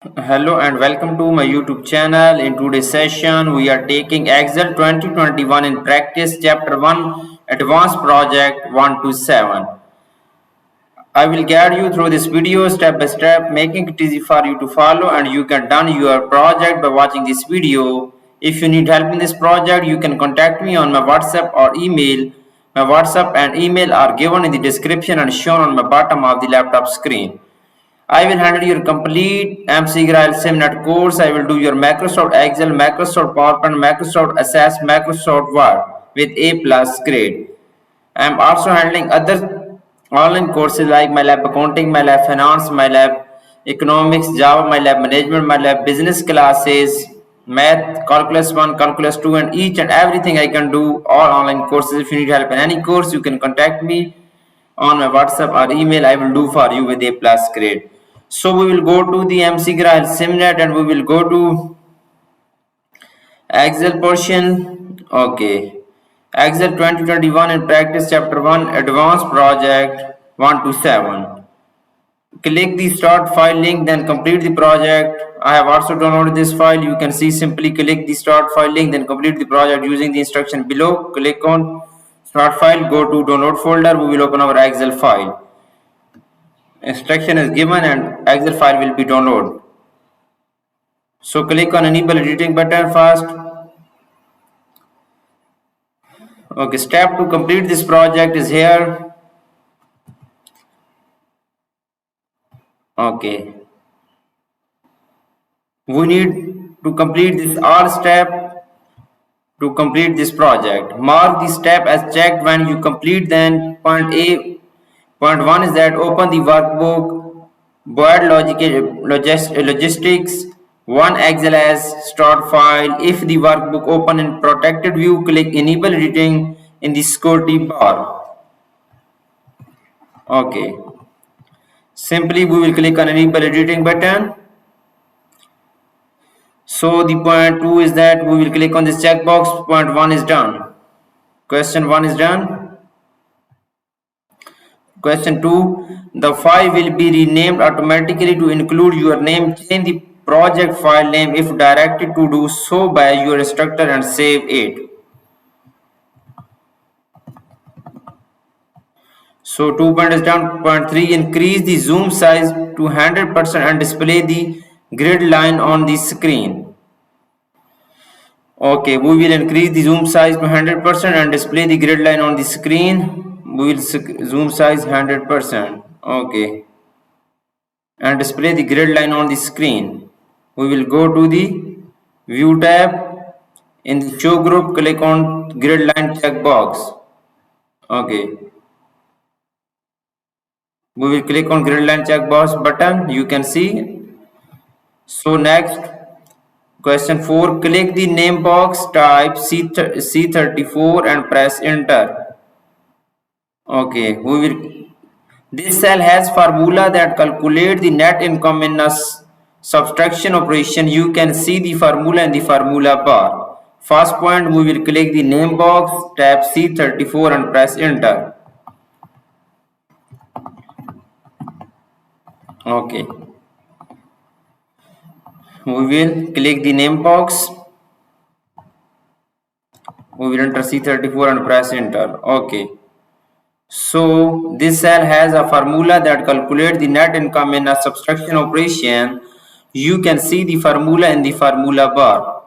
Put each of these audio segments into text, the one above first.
Hello and welcome to my YouTube channel. In today's session, we are taking Excel 2021 in practice, chapter 1, advanced project 1 to 7. I will guide you through this video step by step, making it easy for you to follow, and you can done your project by watching this video. If you need help in this project, you can contact me on my WhatsApp or email. My WhatsApp and email are given in the description and shown on my bottom of the laptop screen. I will handle your complete MCGRAL SimNet course. I will do your Microsoft Excel, Microsoft PowerPoint, Microsoft Access, Microsoft Word with A plus grade. I am also handling other online courses like MyLab Accounting, MyLab Finance, MyLab Economics, Java, MyLab Management, MyLab Business classes, Math, Calculus 1, Calculus 2, and each and everything I can do all online courses. If you need help in any course, you can contact me on my WhatsApp or email. I will do for you with A plus grade. So we will go to the MCGRAL SimNet and we will go to Excel portion. Okay. Excel 2021 in practice chapter 1 advanced project 1 to 7. Click the start file link, then complete the project. I have also downloaded this file. You can see, simply click the start file link, then complete the project using the instruction below. Click on start file, go to download folder. We will open our Excel file. Instruction is given and Excel file will be downloaded. So click on enable editing button first. Okay, step to complete this project is here. Okay, we need to complete this all step to complete this project. Mark the step as checked when you complete. Then point A, point 1 is that open the workbook, Board Logistics 1 Excel as start file. If the workbook open in protected view, click enable editing in the security bar. Okay, simply we will click on enable editing button. So the point 2 is that we will click on this checkbox. Point 1 is done. Question 1 is done. Question 2, the file will be renamed automatically to include your name. Change the project file name if directed to do so by your instructor and save it. So 2 point is done. Point 3, increase the zoom size to 100% and display the grid line on the screen. Okay, we will increase the zoom size to 100% and display the grid line on the screen. We will zoom size 100%. Okay, and display the grid line on the screen. We will go to the view tab. In the show group, click on grid line checkbox. Okay, we will click on grid line checkbox button. You can see. So next, question 4, click the name box, type C34 and press enter. Okay, we will. This cell has formula that calculate the net income in a subtraction operation. You can see the formula in the formula bar. First point, we will click the name box, tap C34 and press enter. Okay. We will click the name box. We will enter C34 and press enter. Okay. So this cell has a formula that calculates the net income in a subtraction operation. You can see the formula in the formula bar.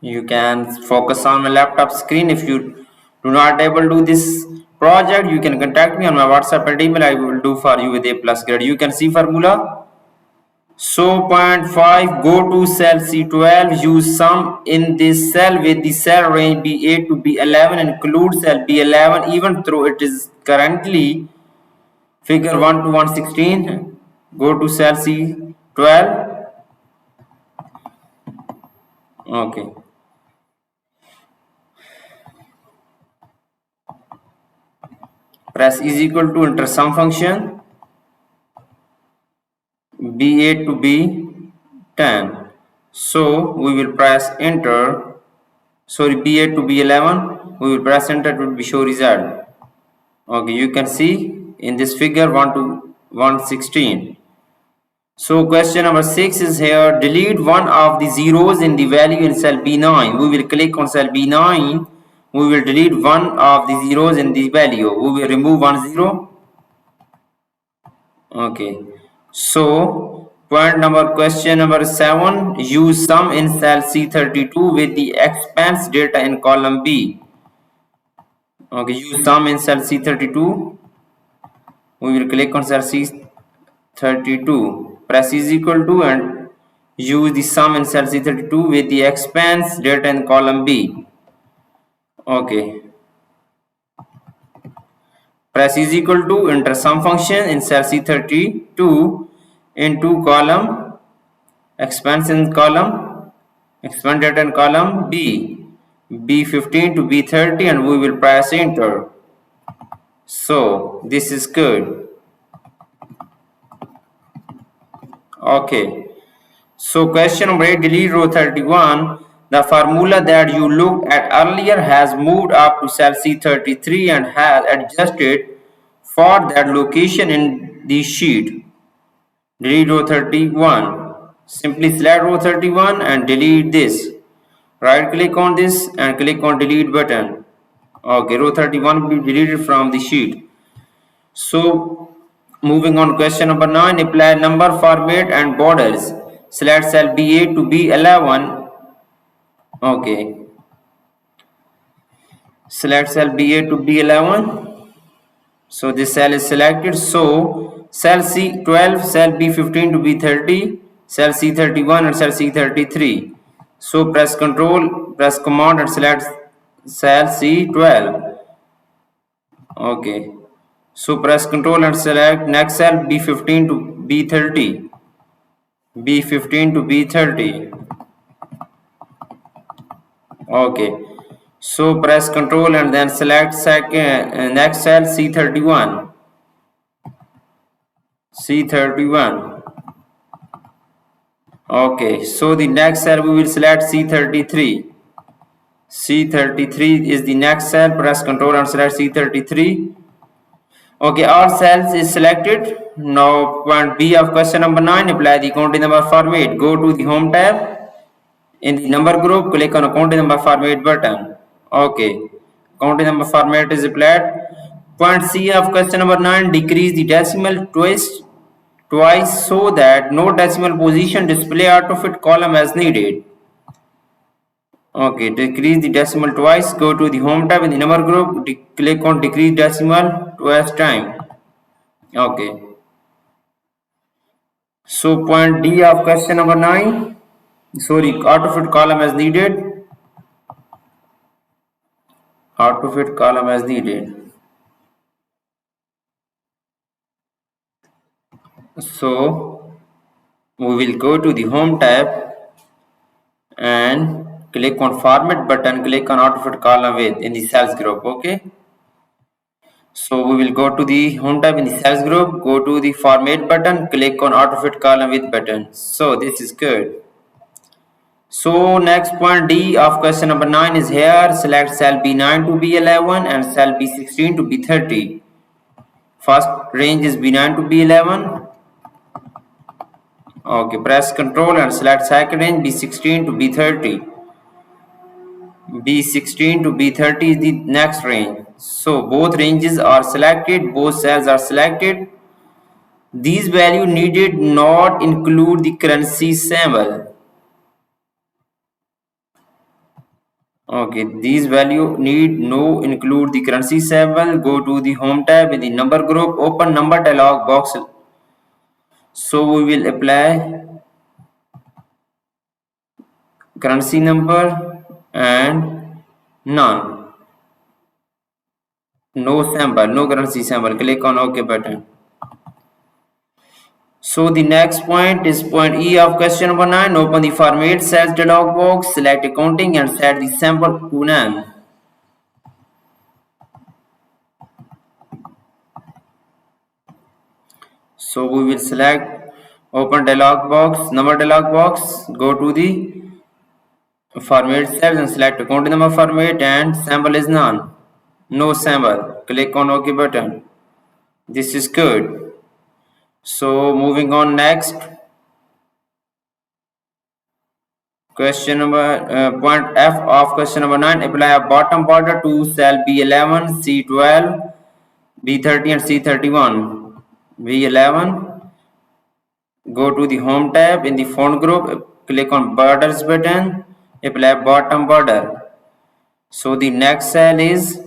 You can focus on my laptop screen. If you do not able to do this project, you can contact me on my WhatsApp and email. I will do for you with A plus grade. You can see formula. So point 5, go to cell C12, use sum in this cell with the cell range B8 to B11, include cell B11 even though it is currently figure 1 to 116. Go to cell C12. Okay. Press is equal to enter sum function B8 to 10. So we will press enter. Sorry, B8 to B11. We will press enter to show result. Okay, you can see in this figure 1 to 116. So question number 6 is here. Delete one of the zeros in the value in cell B9. We will click on cell B9. We will delete one of the zeros in the value. We will remove one zero. Okay. So question number 7. Use sum in cell C32 with the expense data in column B. Okay. Use sum in cell C32. We will click on cell C32. Press is equal to and use the sum in cell C32 with the expense data in column B. Okay. Press is equal to enter sum function in cell C32 into column expense in column expense data in column B15 to B30 and we will press enter. So this is good. Okay. So question number 8, delete row 31. The formula that you looked at earlier has moved up to cell C33 and has adjusted for that location in the sheet. Delete row 31. Simply select row 31 and delete this. Right click on this and click on delete button. Okay, row 31 will be deleted from the sheet. So moving on, question number 9, apply number format and borders. Select cell B8 to B11. Okay. Select cell B8 to B11. So this cell is selected. So cell C12, cell B15 to B30, cell C31 and cell C33. So press Control, press Command and select cell C12. Okay. So press Control and select next cell B15 to B30. B15 to B30. Okay. So press Control and then select next cell C31. C31. Okay. So the next cell we will select C33. C33 is the next cell. Press Control and select C33. Okay, all cells is selected. Now point B of question number 9, apply the counting number format. Go to the home tab. In the number group, click on counting number format button. Okay, counting number format is applied. Point C of question number 9, decrease the decimal twice so that no decimal position display out of it column as needed. Okay, decrease the decimal twice. Go to the home tab in the number group. Click on decrease decimal twice time. Okay. So point D of question number 9. Sorry, out of it column as needed. Out of it column as needed. So we will go to the home tab and click on format button, click on out of it column with in the cells group. Okay. So we will go to the home tab in the cells group, go to the format button, click on out of it column with button. So this is good. So next point D of question number 9 is here. Select cell B9 to B11 and cell B16 to B30. First range is B9 to B11. Okay, press Control and select second range B16 to B30. B16 to B30 is the next range. So both ranges are selected, both cells are selected. These value needed not include the currency symbol. Okay, these value need no include the currency symbol. Go to the home tab in the number group, open number dialog box. So we will apply currency number and none. No symbol, no currency symbol. Click on OK button. So the next point is point E of question number 9. Open the format cells dialog box, select accounting and set the sample to none. So we will select Open dialog box, number dialog box, go to the format cells and select count number format and symbol is none. No symbol. Click on OK button. This is good. So moving on next. Question number point F of question number 9. Apply a bottom border to cell B11, C12, B30 and C31. B11. Go to the home tab in the font group. Click on borders button. Apply bottom border. So the next cell is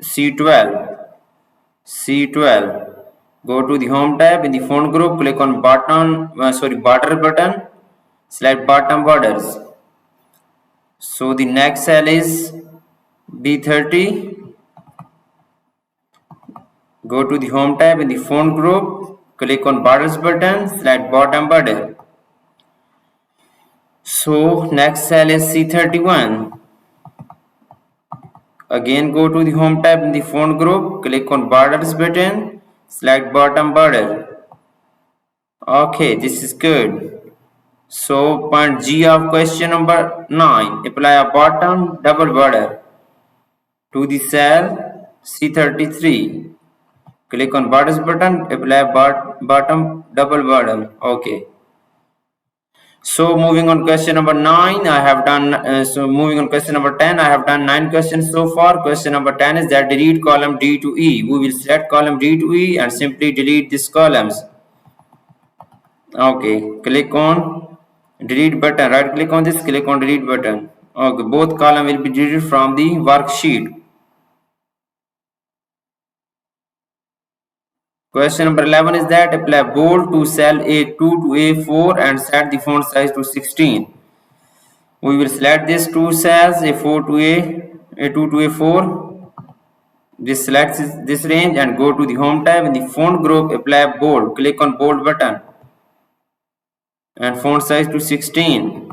C12. C12. Go to the home tab in the font group. Click on border button. Select bottom borders. So the next cell is B30. Go to the home tab in the font group. Click on borders button. Select bottom border. So next cell is C31. Again go to the home tab in the font group. Click on borders button. Select bottom border. Okay, this is good. So point G of question number 9. Apply a bottom double border to the cell C33. Click on borders button. Apply bottom double border. Okay. So moving on question number 9, I have done. So moving on question number 10, I have done 9 questions so far. Question number 10 is that delete column D to E. We will select column D to E and simply delete these columns. Okay, click on delete button. Right click on this. Click on delete button. Okay, both columns will be deleted from the worksheet. Question number 11 is that apply bold to cell A2 to A4 and set the font size to 16. We will select these two cells A4 to A2 to A4. This selects this range and go to the home tab in the font group. Apply bold. Click on bold button and font size to 16.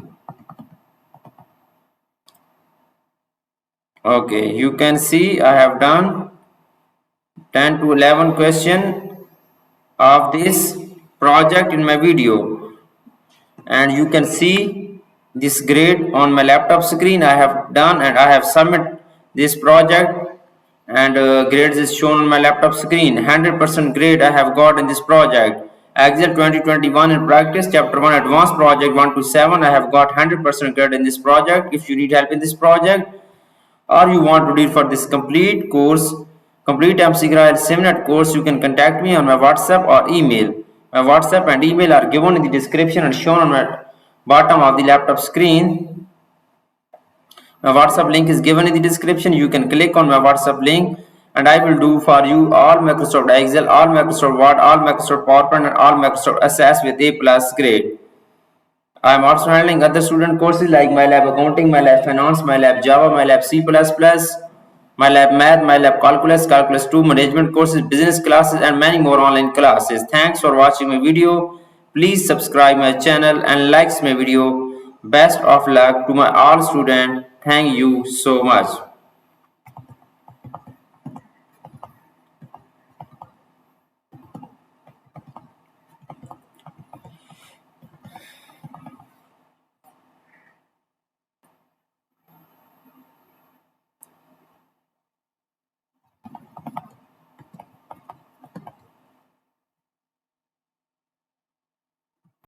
Okay, you can see I have done 10 to 11 question of this project in my video, and you can see this grade on my laptop screen. I have done and I have submitted this project, and grades is shown on my laptop screen. 100% grade I have got in this project. Excel 2021 in practice, chapter 1 advanced project 1 to 7. I have got 100% grade in this project. If you need help in this project or you want to read for this complete course, complete MCGRA seminar course, you can contact me on my WhatsApp or email. My WhatsApp and email are given in the description and shown on my bottom of the laptop screen. My WhatsApp link is given in the description. You can click on my WhatsApp link and I will do for you all Microsoft Excel, all Microsoft Word, all Microsoft PowerPoint and all Microsoft Access with A+ grade. I am also handling other student courses like MyLab Accounting, MyLab Finance, MyLab Java, MyLab C++, MyLab Math, MyLab Calculus, Calculus 2, Management courses, Business classes and many more online classes. Thanks for watching my video. Please subscribe my channel and like my video. Best of luck to my all students. Thank you so much.